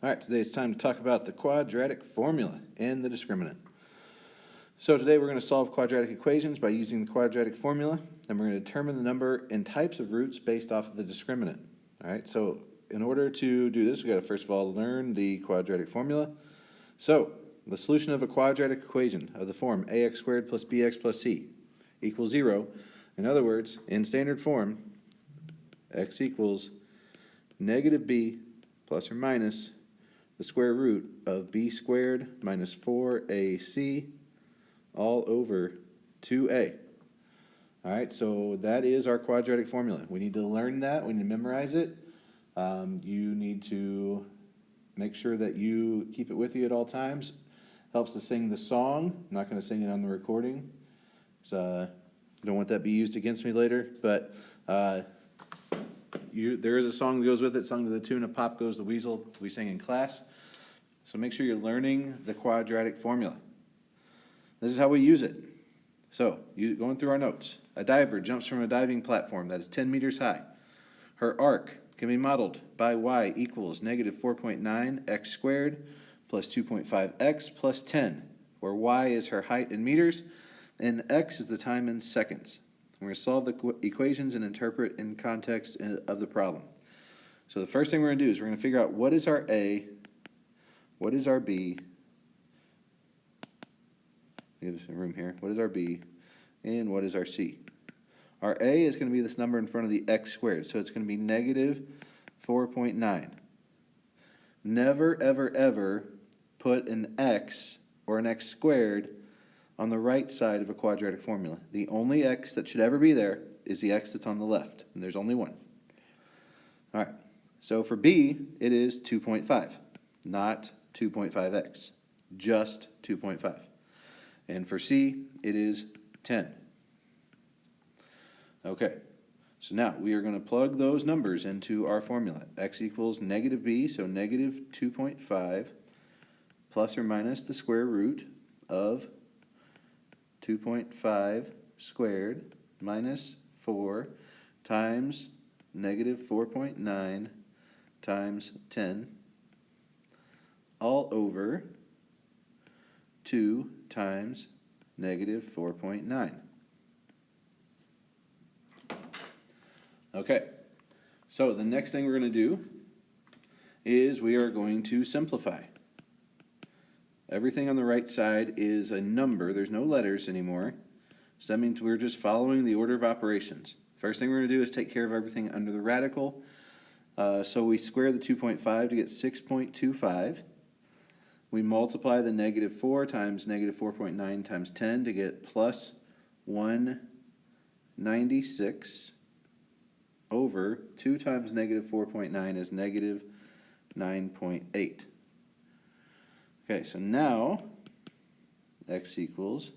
All right, today it's time to talk about the quadratic formula and the discriminant. So today we're going to solve quadratic equations by using the quadratic formula, and we're going to determine the number and types of roots based off of the discriminant. All right, so in order to do this, we've got to first of all learn the quadratic formula. So the solution of a quadratic equation of the form ax squared plus bx plus c equals 0. In other words, in standard form, x equals negative b plus or minus the square root of b squared minus 4ac all over 2a. All right, so that is our quadratic formula. We need to learn that. We need to memorize it. You need to make sure that you keep it with you at all times. Helps to sing the song. I'm not going to sing it on the recording. So, I don't want that to be used against me later, but there is a song that goes with it, sung to the tune of Pop Goes the Weasel, we sing in class. So make sure you're learning the quadratic formula. This is how we use it. So, going through our notes. A diver jumps from a diving platform that is 10 meters high. Her arc can be modeled by y equals negative 4.9 x squared plus 2.5 x plus 10, where y is her height in meters and x is the time in seconds. We're going to solve the equations and interpret in context of the problem. So the first thing we're going to do is we're going to figure out what is our A, what is our B, give us some room here, what is our B, and what is our C. Our A is going to be this number in front of the x squared, so it's going to be negative 4.9. Never, ever, ever put an x or an x squared on the right side of a quadratic formula. The only x that should ever be there is the x that's on the left, and there's only one. All right, so for B, it is 2.5, not 2.5x, just 2.5. And for C, it is 10. Okay, so now we are going to plug those numbers into our formula. X equals negative b, so negative 2.5 plus or minus the square root of 2.5 squared minus 4 times negative 4.9 times 10 all over 2 times negative 4.9. Okay, so the next thing we're going to do is we are going to simplify. Everything on the right side is a number. There's no letters anymore. So that means we're just following the order of operations. First thing we're going to do is take care of everything under the radical. So we square the 2.5 to get 6.25. We multiply the negative 4 times negative 4.9 times 10 to get plus 196 over 2 times negative 4.9 is negative 9.8. Okay, so now x equals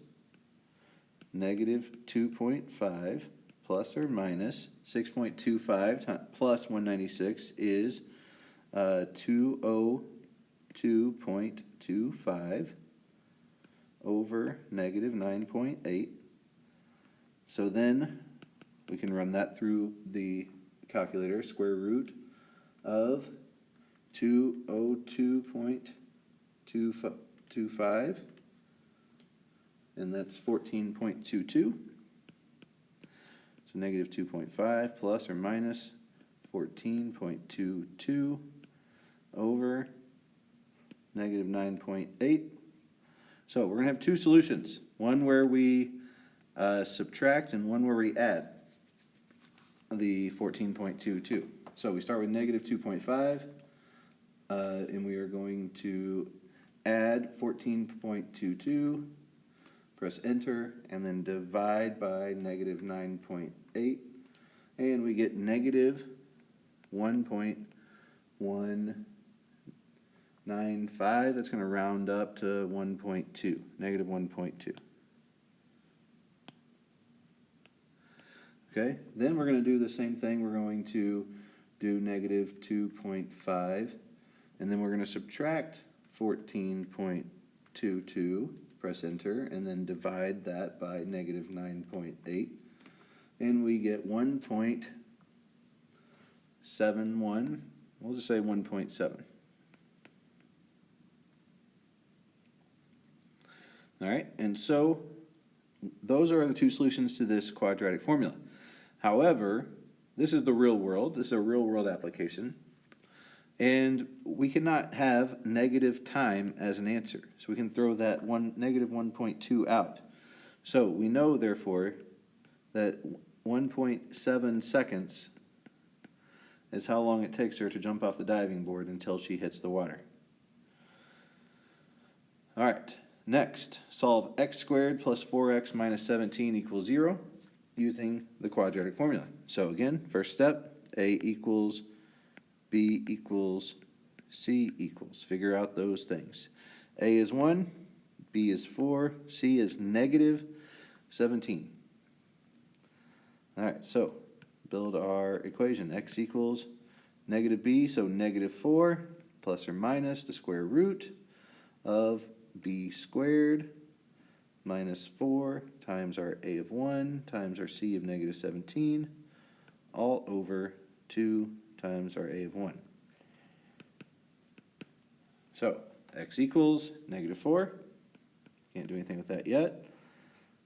negative 2.5 plus or minus 6.25 plus 196 is 202.25 over negative 9.8. So then we can run that through the calculator. Square root of 202.25, and that's 14.22. So negative 2.5 plus or minus 14.22 over negative 9.8. So we're going to have two solutions, one where we subtract and one where we add the 14.22. So we start with negative 2.5, and we are going to add 14.22, press enter, and then divide by negative 9.8, and we get negative 1.195. That's going to round up to 1.2, negative 1.2. Okay, then we're going to do the same thing. We're going to do negative 2.5, and then we're going to subtract 14.22, press enter, and then divide that by negative 9.8, and we get 1.71. We'll just say 1.7. All right, and so those are the two solutions to this quadratic formula. However, this is the real world. This is a real world application. And we cannot have negative time as an answer. So we can throw that negative 1.2 out. So we know, therefore, that 1.7 seconds is how long it takes her to jump off the diving board until she hits the water. All right, next, solve x squared plus 4x minus 17 equals 0 using the quadratic formula. So again, first step, a equals b equals c equals. Figure out those things. A is 1, b is 4, c is negative 17. All right, so build our equation. X equals negative b, so negative 4 plus or minus the square root of b squared minus 4 times our a of 1 times our c of negative 17 all over 2 times our a of 1. So x equals negative 4. Can't do anything with that yet.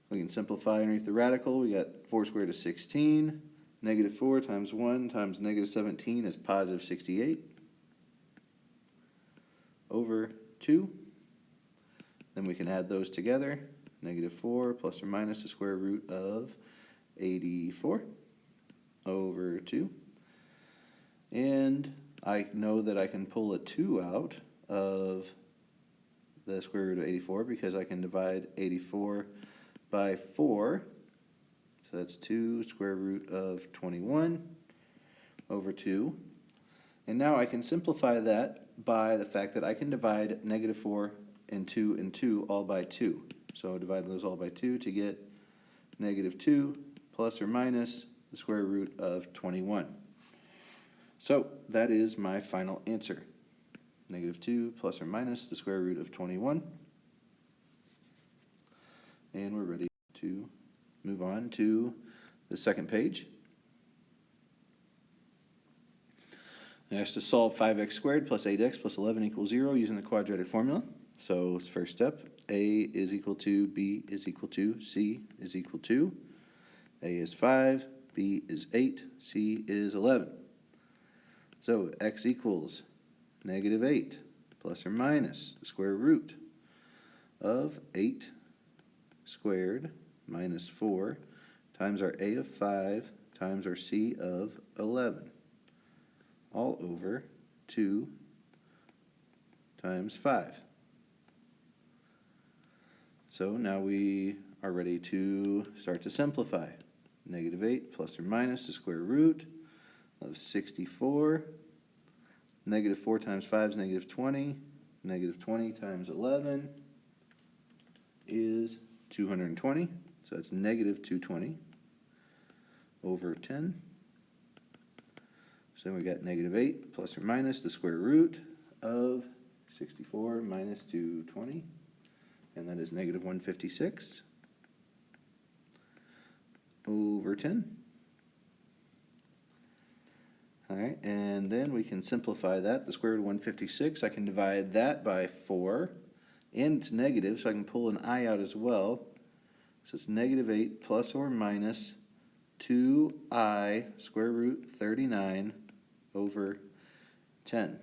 We can simplify underneath the radical. We got 4 squared is 16. Negative 4 times 1 times negative 17 is positive 68 over 2. Then we can add those together. Negative 4 plus or minus the square root of 84 over 2. And I know that I can pull a 2 out of the square root of 84 because I can divide 84 by 4. So that's 2 square root of 21 over 2. And now I can simplify that by the fact that I can divide negative 4 and 2 all by 2. So I'll divide those all by 2 to get negative 2 plus or minus the square root of 21. So that is my final answer. Negative 2 plus or minus the square root of 21. And we're ready to move on to the second page. Next, to solve 5x squared plus 8x plus 11 equals 0 using the quadratic formula. So first step, a is equal to, b is equal to, c is equal to. A is 5, b is 8, c is 11. So x equals negative 8 plus or minus the square root of 8 squared minus 4 times our a of 5 times our c of 11 all over 2 times 5. So now we are ready to start to simplify. Negative 8 plus or minus the square root of 64. Negative 4 times 5 is negative 20. Negative 20 times 11 is 220. So that's negative 220 over 10. So we got negative 8 plus or minus the square root of 64 minus 220. And that is negative 156 over 10. All right, and then we can simplify that. The square root of 156, I can divide that by 4. And it's negative, so I can pull an I out as well. So it's negative 8 plus or minus 2I square root 39 over 10.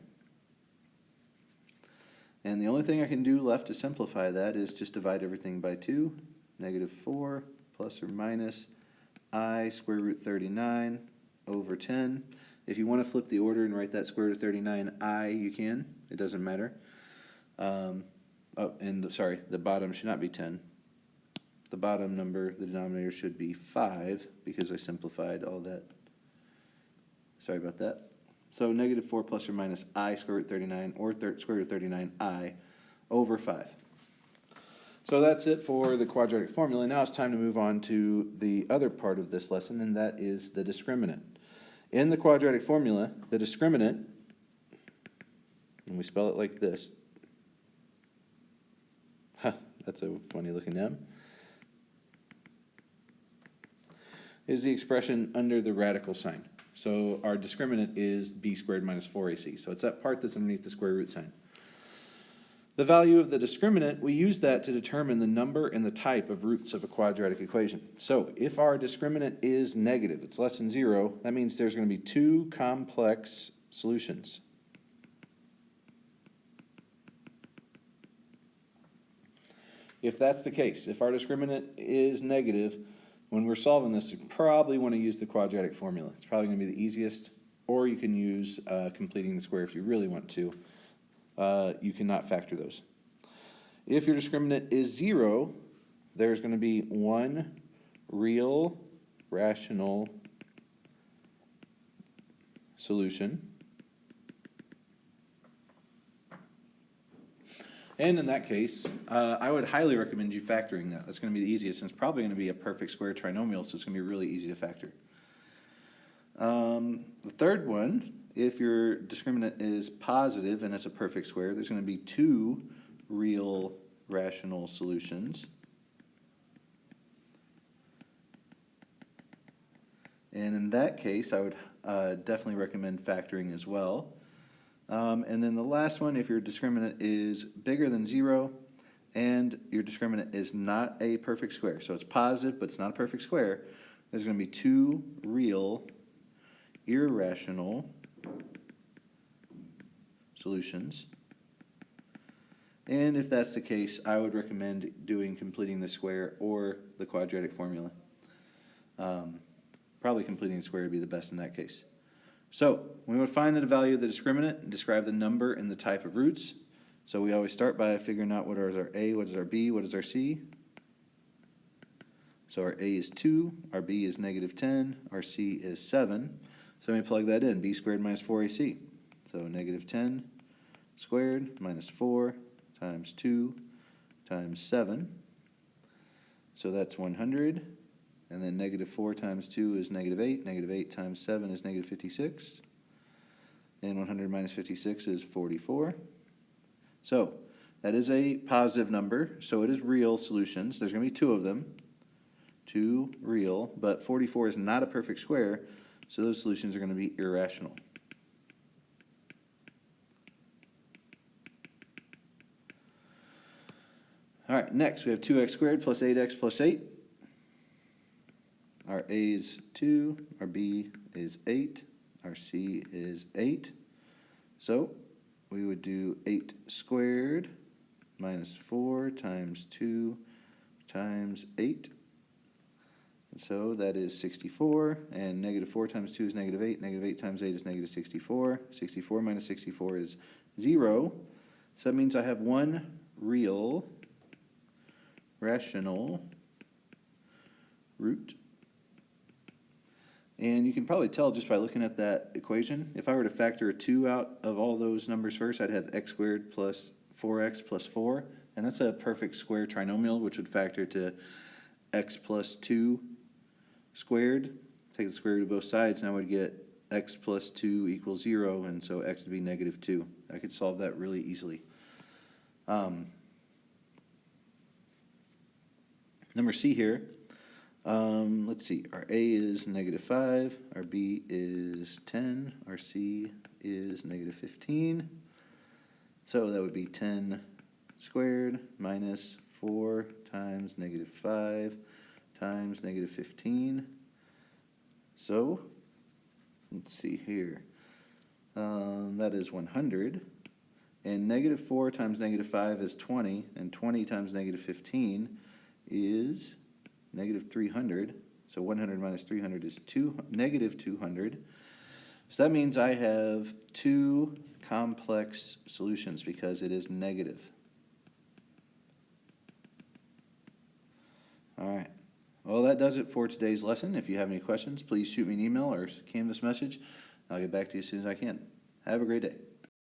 And the only thing I can do left to simplify that is just divide everything by 2. Negative 4 plus or minus I square root 39 over 10. If you want to flip the order and write that square root of 39I, you can. It doesn't matter. Sorry, the bottom should not be 10. The bottom number, the denominator, should be 5 because I simplified all that. Sorry about that. So negative 4 plus or minus I square root 39 or square root of 39I over 5. So that's it for the quadratic formula. Now it's time to move on to the other part of this lesson, and that is the discriminant. In the quadratic formula, the discriminant, and we spell it like this. That's a funny looking M. Is the expression under the radical sign. So our discriminant is b squared minus 4ac. So it's that part that's underneath the square root sign. The value of the discriminant, we use that to determine the number and the type of roots of a quadratic equation. So if our discriminant is negative, it's less than 0, that means there's going to be two complex solutions. If that's the case, if our discriminant is negative, when we're solving this, you probably want to use the quadratic formula. It's probably going to be the easiest, or you can use completing the square if you really want to. You cannot factor those. If your discriminant is 0, there's going to be one real rational solution. And in that case, I would highly recommend you factoring that. That's going to be the easiest, and it's probably going to be a perfect square trinomial, so it's going to be really easy to factor. The third one, if your discriminant is positive and it's a perfect square, there's going to be two real rational solutions. And in that case, I would definitely recommend factoring as well. And then the last one, if your discriminant is bigger than 0 and your discriminant is not a perfect square, so it's positive but it's not a perfect square, there's going to be two real irrational solutions. And if that's the case, I would recommend completing the square or the quadratic formula. Probably completing the square would be the best in that case. So we would find the value of the discriminant and describe the number and the type of roots. So we always start by figuring out what is our A, what is our B, what is our C. So our A is 2, our B is -10, our C is 7. So let me plug that in, B squared minus 4AC. So -10 squared minus 4 times 2 times 7. So that's 100. And then -4 times 2 is -8. -8 times 7 is -56. And 100 minus 56 is 44. So that is a positive number, so it is real solutions. There's going to be two of them. Two real, but 44 is not a perfect square, so those solutions are going to be irrational. All right, next we have 2x squared plus 8x plus 8. Our A is 2, our B is 8, our C is 8. So we would do 8 squared minus 4 times 2 times 8. And so that is 64, and -4 times 2 is -8. -8 times 8 is -64. 64 minus 64 is 0. So that means I have one real rational root. And you can probably tell just by looking at that equation, if I were to factor a 2 out of all those numbers first, I'd have x squared plus 4x plus 4. And that's a perfect square trinomial, which would factor to x plus 2 squared. Take the square root of both sides, and I would get x plus 2 equals 0, and so x would be -2. I could solve that really easily. Number C here. Let's see, our A is -5, our B is 10, our C is -15. So that would be 10 squared minus 4 times -5 times -15. So, let's see here. That is 100. And -4 times -5 is 20, and 20 times -15 is -300. So 100 minus 300 is -200. So that means I have two complex solutions because it is negative. All right. Well, that does it for today's lesson. If you have any questions, please shoot me an email or Canvas message. I'll get back to you as soon as I can. Have a great day.